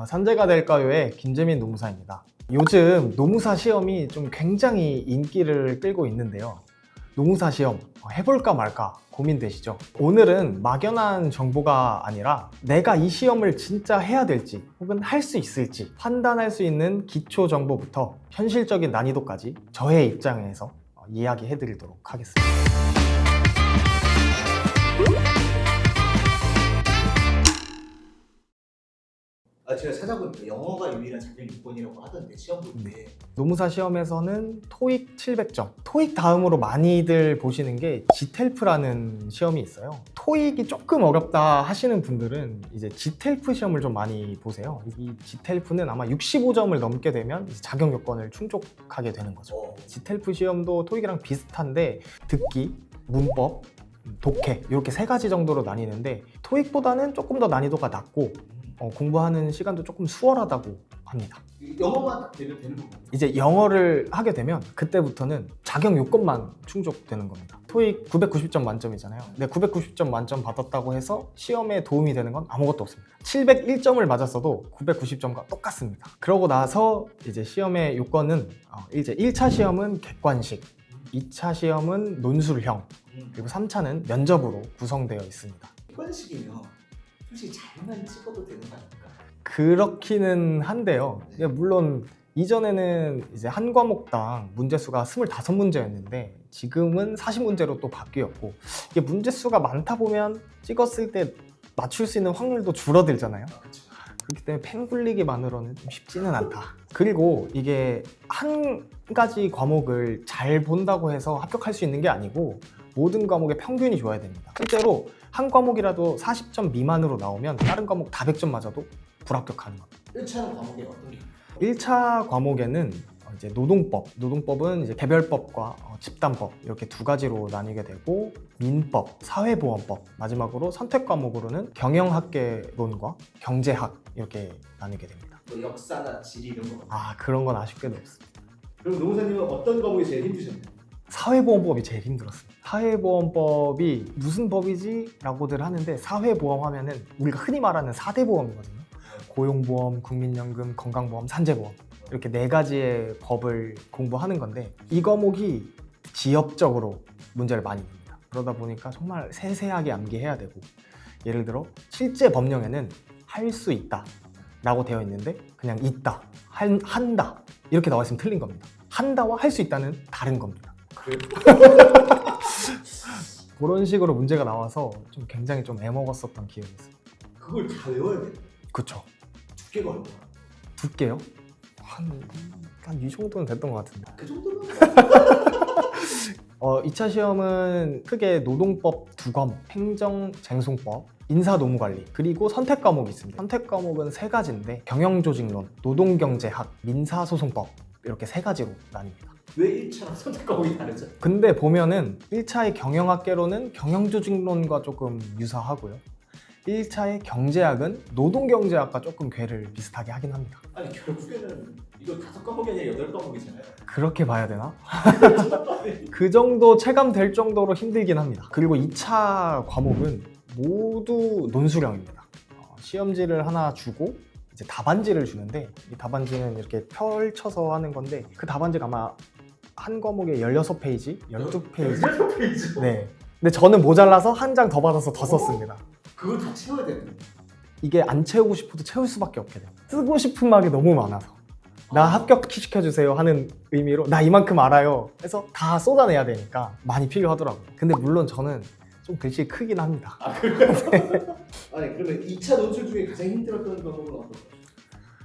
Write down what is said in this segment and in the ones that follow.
산재가 될까요의 김재민 노무사입니다. 요즘 노무사 시험이 좀 굉장히 인기를 끌고 있는데요. 노무사 시험 해볼까 말까 고민되시죠? 오늘은 막연한 정보가 아니라 내가 이 시험을 진짜 해야 될지 혹은 할 수 있을지 판단할 수 있는 기초 정보부터 현실적인 난이도까지 저의 입장에서 이야기해 드리도록 하겠습니다. 제가 찾아보니까 영어가 유일한 자격 요건이라고 하던데 시험 볼 때. 노무사 시험에서는 토익 700점. 토익 다음으로 많이들 보시는 게 GTELF라는 시험이 있어요. 토익이 조금 어렵다 하시는 분들은 이제 GTELF 시험을 좀 많이 보세요. 이 GTELF는 아마 65점을 넘게 되면 이제 자격 요건을 충족하게 되는 거죠. GTELF 시험도 토익이랑 비슷한데 듣기, 문법, 독해 이렇게 세 가지 정도로 나뉘는데 토익보다는 조금 더 난이도가 낮고 공부하는 시간도 조금 수월하다고 합니다. 영어만 딱 되면 되는 건가요? 이제 영어를 하게 되면 그때부터는 자격 요건만 충족되는 겁니다. 토익 990점 만점이잖아요. 근데 990점 만점 받았다고 해서 시험에 도움이 되는 건 아무것도 없습니다. 701점을 맞았어도 990점과 똑같습니다. 그러고 나서 이제 시험의 요건은 이제 1차 시험은 객관식, 2차 시험은 논술형, 그리고 3차는 면접으로 구성되어 있습니다. 객관식이면 솔직히 잘만 찍어도 되는 거 아닙니까? 그렇기는 한데요. 물론 이전에는 이제 한 과목당 문제수가 25문제였는데 지금은 40문제로 또 바뀌었고, 이게 문제수가 많다 보면 찍었을 때 맞출 수 있는 확률도 줄어들잖아요. 그렇죠. 그렇기 때문에 펜 굴리기만으로는 좀 쉽지는 않다. 그리고 이게 한 가지 과목을 잘 본다고 해서 합격할 수 있는 게 아니고 모든 과목의 평균이 좋아야 됩니다. 실제로 한 과목이라도 40점 미만으로 나오면 다른 과목 다 100점 맞아도 불합격하는 겁니다. 1차는 과목이 어떤 게? 1차 과목에는 이제 노동법은 이제 개별법과 집단법 이렇게 두 가지로 나뉘게 되고, 민법, 사회보험법, 마지막으로 선택 과목으로는 경영학개론과 경제학 이렇게 나뉘게 됩니다. 뭐 역사나 지리 이런 거. 그런 건 아쉽게도 없습니다. 그럼 노무사님은 어떤 과목이 제일 힘드셨나요? 사회보험법이 제일 힘들었습니다. 사회보험법이 무슨 법이지? 라고들 하는데, 사회보험 하면은 우리가 흔히 말하는 4대 보험이거든요. 고용보험, 국민연금, 건강보험, 산재보험, 이렇게 4가지의 법을 공부하는 건데, 이 과목이 지엽적으로 문제를 많이 냅니다. 그러다 보니까 정말 세세하게 암기해야 되고, 예를 들어 실제 법령에는 할 수 있다 라고 되어 있는데 그냥 있다, 한다 이렇게 나와 있으면 틀린 겁니다. 한다와 할 수 있다는 다른 겁니다. 그런 식으로 문제가 나와서 좀 굉장히 좀 애먹었었던 기억이 있어요. 그걸 다 외워야 돼. 그쵸. 두께가 얼마나? 두께요? 한 이 정도는 됐던 것 같은데. 그 정도면 2차 시험은 크게 노동법 2과목, 행정쟁송법, 인사노무관리, 그리고 선택 과목이 있습니다. 선택 과목은 3가지인데 경영조직론, 노동경제학, 민사소송법 이렇게 3가지로 나뉩니다. 왜 1차랑 선택 과목이 다르죠? 근데 보면은 1차의 경영학개론은 경영조직론과 조금 유사하고요. 1차의 경제학은 노동경제학과 조금 궤를 비슷하게 하긴 합니다. 아니 결국에는 이거 5과목이 아니라 8과목이잖아요. 그렇게 봐야 되나? 그 정도 체감될 정도로 힘들긴 합니다. 그리고 2차 과목은 모두 논술형입니다. 시험지를 하나 주고 이제 답안지를 주는데, 이 답안지는 이렇게 펼쳐서 하는 건데, 그 답안지가 아마 한 과목에 16페이지, 12페이지. 16페이지? 네. 근데 저는 모자라서 한 장 더 받아서 더 썼습니다. 그걸 다 채워야 되는. 이게 안 채우고 싶어도 채울 수밖에 없게 돼요. 쓰고 싶은 말이 너무 많아서. 나 합격시켜주세요 하는 의미로 나 이만큼 알아요 해서 다 쏟아내야 되니까 많이 필요하더라고요. 근데 물론 저는 좀 글씨 크긴 합니다. 그래요? 아니 그러면 2차 논술 중에 가장 힘들었던 과목은 어떤 거죠?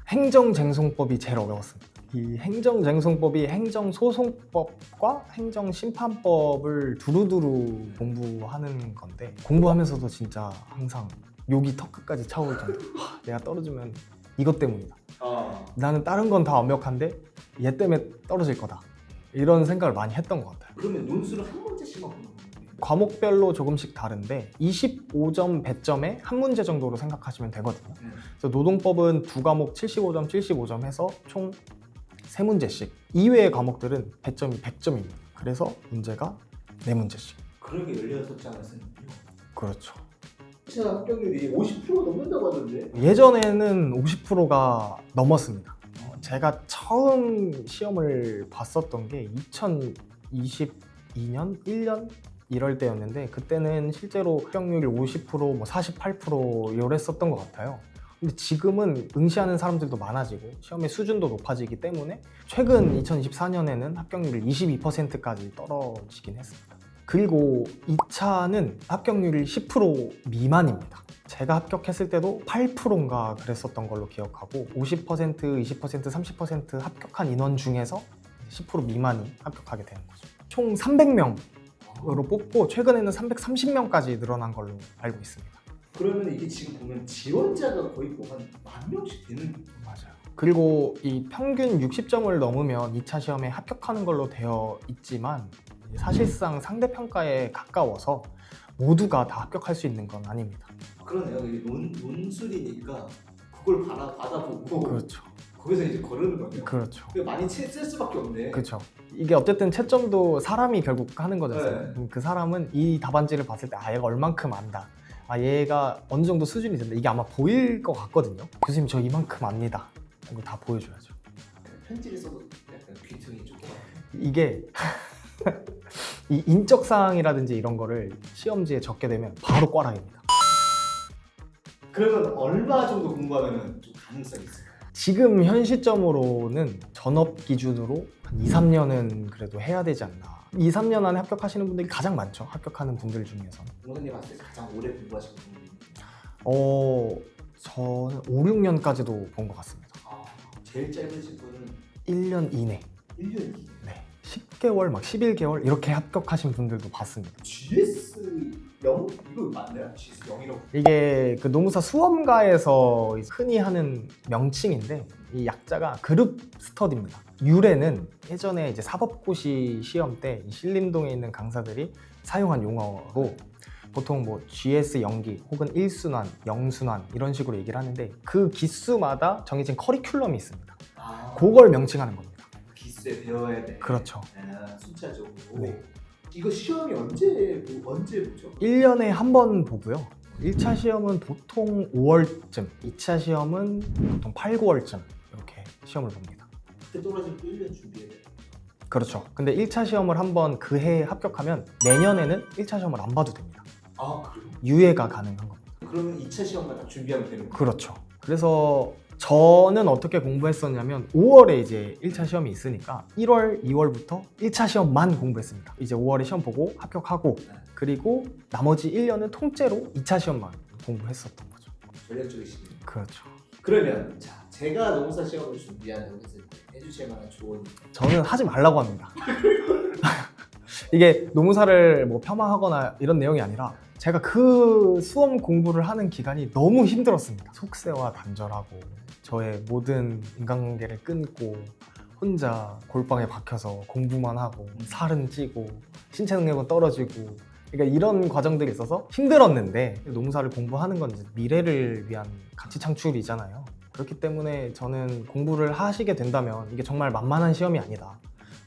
행정쟁송법이 제일 어려웠습니다. 이 행정쟁송법이 행정소송법과 행정심판법을 두루두루 공부하는 건데, 공부하면서도 진짜 항상 욕이 턱끝까지 차오를 정도. 내가 떨어지면 이것 때문이다. 나는 다른 건 다 완벽한데 얘 때문에 떨어질 거다. 이런 생각을 많이 했던 것 같아요. 그러면 논술은 한 문제씩만 보는 거예요? 과목별로 조금씩 다른데 25점 배점에 한 문제 정도로 생각하시면 되거든요. 그래서 노동법은 2과목 75점 해서 총 3문제씩. 이외의 과목들은 배점이 100점입니다. 그래서 문제가 4문제씩. 그러게 16장을 쓰는 거예요. 그렇죠. 2차 합격률이 50%가 넘는다고 하던데. 예전에는 50%가 넘었습니다. 제가 처음 시험을 봤었던 게 2022년 1년 이럴 때였는데 그때는 실제로 합격률이 50%, 뭐 48% 이랬었던 것 같아요. 근데 지금은 응시하는 사람들도 많아지고 시험의 수준도 높아지기 때문에 최근 2024년에는 합격률이 22%까지 떨어지긴 했습니다. 그리고 2차는 합격률이 10% 미만입니다. 제가 합격했을 때도 8%인가 그랬었던 걸로 기억하고 50%, 20%, 30% 합격한 인원 중에서 10% 미만이 합격하게 되는 거죠. 총 300명으로 뽑고 최근에는 330명까지 늘어난 걸로 알고 있습니다. 그러면 이게 지금 보면 지원자가 거의 뭐 한 10,000명씩 되는. 맞아요. 그리고 이 평균 60점을 넘으면 2차 시험에 합격하는 걸로 되어 있지만 사실상 상대평가에 가까워서 모두가 다 합격할 수 있는 건 아닙니다. 그러네요. 이게 논술이니까 그걸 받아보고 그렇죠. 거기서 이제 거르는 거네요. 그렇죠. 많이 쓸 수밖에 없네. 그렇죠. 이게 어쨌든 채점도 사람이 결국 하는 거잖아요. 네. 그 사람은 이 답안지를 봤을 때 얘가 얼만큼 안다. 얘가 어느 정도 수준이 된다. 이게 아마 보일 것 같거든요. 교수님 저 이만큼 압니다. 이거 다 보여줘야죠. 편지를 써도 약간 귀퉁이 조금. 이게 이 인적 사항이라든지 이런 거를 시험지에 적게 되면 바로 꽈라입니다. 그러면 얼마 정도 공부하면 좀 가능성이 있을까요? 지금 현 시점으로는 전업 기준으로 한 2, 3년은 그래도 해야 되지 않나. 2, 3년 안에 합격하시는 분들이 가장 많죠. 합격하는 분들 중에서는. 공사님 봤을 때 가장 오래 공부하신 분이 저는 5, 6년까지도 본 것 같습니다. 제일 짧으신 분은 1년 이내. 1년 이내. 네. 10개월, 막 11개월 이렇게 합격하신 분들도 봤습니다. GS0? 이거 맞나요? GS0이라고. 이게 그 노무사 수험가에서 흔히 하는 명칭인데 이 약자가 그룹 스터디입니다. 유래는 예전에 이제 사법고시 시험 때 이 신림동에 있는 강사들이 사용한 용어로 보통 뭐 GS 연기 혹은 1순환, 0순환 이런 식으로 얘기를 하는데 그 기수마다 정해진 커리큘럼이 있습니다. 그걸 명칭하는 겁니다. 기수에 배워야 돼. 그렇죠. 순차적으로. 네. 이거 시험이 언제 보죠? 1년에 한 번 보고요. 1차 시험은 보통 5월쯤, 2차 시험은 보통 8, 9월쯤 이렇게 시험을 봅니다. 그때 떨어지면 또 1년 준비해야 돼. 그렇죠. 근데 1차 시험을 한번 그 해에 합격하면 내년에는 1차 시험을 안 봐도 됩니다. 그래요? 유예가 가능한 겁니다. 그러면 2차 시험만 딱 준비하면 되는 거예요? 그렇죠. 그래서 저는 어떻게 공부했었냐면 5월에 이제 1차 시험이 있으니까 1월, 2월부터 1차 시험만 공부했습니다. 이제 5월에 시험 보고 합격하고 그리고 나머지 1년은 통째로 2차 시험만 공부했었던 거죠. 전략적이시네요. 그렇죠. 그러면 자, 제가 노무사 시험을 준비한다고 했을 때 해주실 만한 조언이. 저는 하지 말라고 합니다. 이게 노무사를 뭐 폄하하거나 이런 내용이 아니라 제가 그 수험 공부를 하는 기간이 너무 힘들었습니다. 속세와 단절하고 저의 모든 인간관계를 끊고 혼자 골방에 박혀서 공부만 하고 살은 찌고 신체 능력은 떨어지고 그러니까 이런 과정들이 있어서 힘들었는데 노무사를 공부하는 건 이제 미래를 위한 가치 창출이잖아요. 그렇기 때문에 저는 공부를 하시게 된다면 이게 정말 만만한 시험이 아니다.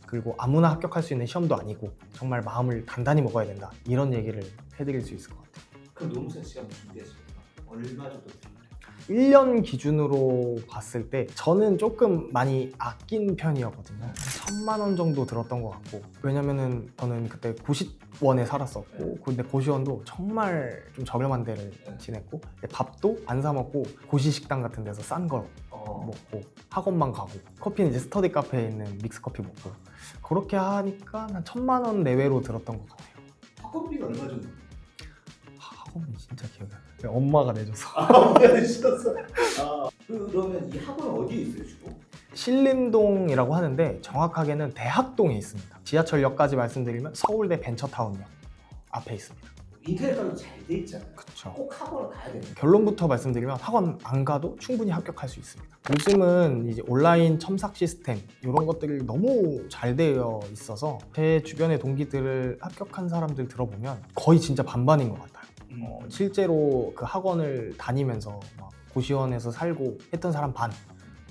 그리고 아무나 합격할 수 있는 시험도 아니고 정말 마음을 단단히 먹어야 된다. 이런 얘기를 해드릴 수 있을 것 같아요. 그럼 노무사 시험 준비하시면 얼마 정도 들어요? 1년 기준으로 봤을 때 저는 조금 많이 아낀 편이었거든요. 1,000만 원 정도 들었던 것 같고 왜냐면은 저는 그때 고시원에 살았었고 근데 고시원도 정말 좀 저렴한 데를 지냈고 밥도 안 사 먹고 고시 식당 같은 데서 싼 거 먹고 학원만 가고 커피는 이제 스터디 카페에 있는 믹스커피 먹고 그렇게 하니까 한 1,000만 원 내외로 들었던 것 같아요. 학원비가 얼마 정도? 학원비 진짜 기억이 안 나요. 엄마가 내줘서. 엄마가 내주셨어. 그러면 이 학원은 어디에 있어요 주로? 신림동이라고 하는데 정확하게는 대학동에 있습니다. 지하철역까지 말씀드리면 서울대 벤처타운역 앞에 있습니다. 인터넷 가도 잘 돼 있잖아요. 그렇죠. 꼭 학원을 가야 돼요. 결론부터 말씀드리면 학원 안 가도 충분히 합격할 수 있습니다. 요즘은 이제 온라인 첨삭 시스템 이런 것들이 너무 잘 되어 있어서 제 주변의 동기들을 합격한 사람들 들어보면 거의 진짜 반반인 것 같아요. 실제로 그 학원을 다니면서 막 고시원에서 살고 했던 사람 반,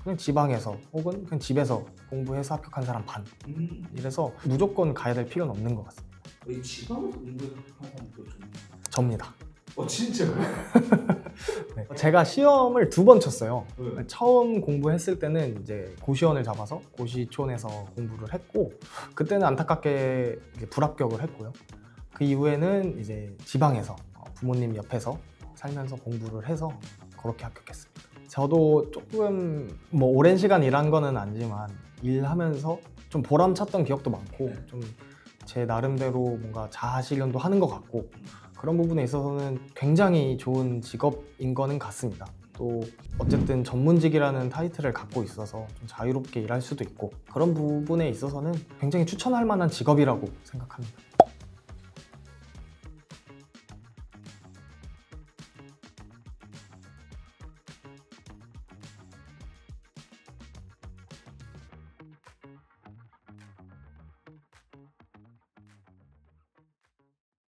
그냥 지방에서 혹은 그냥 집에서 공부해서 합격한 사람 반. 이래서 무조건 가야 될 필요는 없는 것 같습니다. 이 지방에서 공부하는 사람도 좀. 접니다. 진짜요? 네. 제가 시험을 2번 쳤어요. 네. 처음 공부했을 때는 이제 고시원을 잡아서 고시촌에서 공부를 했고, 그때는 안타깝게 이제 불합격을 했고요. 그 이후에는 이제 지방에서 부모님 옆에서 살면서 공부를 해서 그렇게 합격했습니다. 저도 조금 뭐 오랜 시간 일한 거는 아니지만 일하면서 좀 보람찼던 기억도 많고 좀 제 나름대로 뭔가 자아실현도 하는 것 같고 그런 부분에 있어서는 굉장히 좋은 직업인 거는 같습니다. 또 어쨌든 전문직이라는 타이틀을 갖고 있어서 좀 자유롭게 일할 수도 있고 그런 부분에 있어서는 굉장히 추천할 만한 직업이라고 생각합니다.